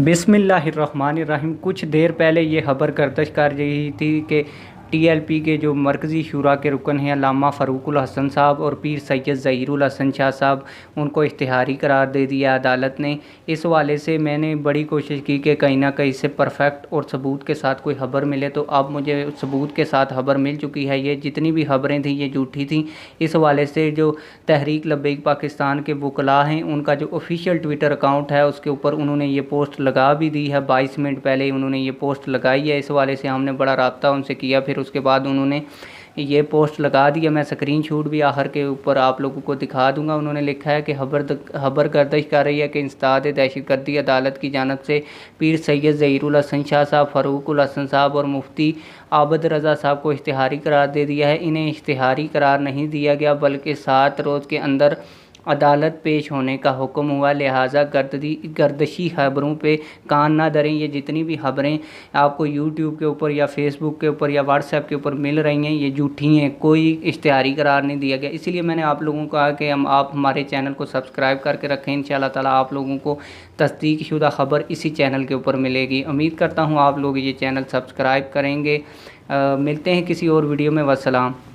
بسم اللہ الرحمن الرحیم۔ کچھ دیر پہلے یہ خبر گردش کر رہی تھی کہ ٹی ایل پی کے جو مرکزی شورا کے رکن ہیں علامہ فاروق الحسن صاحب اور پیر سید ظہیر الحسن شاہ صاحب، ان کو اشتہاری قرار دے دیا عدالت نے۔ اس حوالے سے میں نے بڑی کوشش کی کہ کہیں نہ کہیں سے پرفیکٹ اور ثبوت کے ساتھ کوئی خبر ملے، تو اب مجھے ثبوت کے ساتھ خبر مل چکی ہے۔ یہ جتنی بھی خبریں تھیں یہ جھوٹی تھیں۔ اس حوالے سے جو تحریک لبیک پاکستان کے وکلاء ہیں، ان کا جو آفیشیل ٹویٹر اکاؤنٹ ہے اس کے اوپر انہوں نے یہ پوسٹ لگا بھی دی ہے۔ 22 منٹ پہلے انہوں نے یہ پوسٹ لگائی ہے۔ اس حوالے سے ہم نے بڑا رابطہ ان سے کیا، پھر اس کے بعد انہوں نے یہ پوسٹ لگا دیا۔ میں اسکرین شاٹ بھی آخر کے اوپر آپ لوگوں کو دکھا دوں گا۔ انہوں نے لکھا ہے کہ خبر گردش کر رہی ہے کہ انسداد دہشت گردی عدالت کی جانب سے پیر سید ظہیر الحسن شاہ صاحب، فاروق الحسن صاحب اور مفتی عابد رضا صاحب کو اشتہاری قرار دے دیا ہے۔ انہیں اشتہاری قرار نہیں دیا گیا بلکہ 7 روز کے اندر عدالت پیش ہونے کا حکم ہوا، لہٰذا گردشی خبروں پہ کان نہ دھریں۔ یہ جتنی بھی خبریں آپ کو یوٹیوب کے اوپر یا فیس بک کے اوپر یا واٹس ایپ کے اوپر مل رہی ہیں یہ جھوٹی ہیں، کوئی اشتہاری قرار نہیں دیا گیا۔ اسی لیے میں نے آپ لوگوں کو کہا کہ آپ ہمارے چینل کو سبسکرائب کر کے رکھیں۔ انشاءاللہ تعالیٰ آپ لوگوں کو تصدیق شدہ خبر اسی چینل کے اوپر ملے گی۔ امید کرتا ہوں آپ لوگ یہ چینل سبسکرائب کریں گے۔ ملتے ہیں کسی اور ویڈیو میں۔ والسلام۔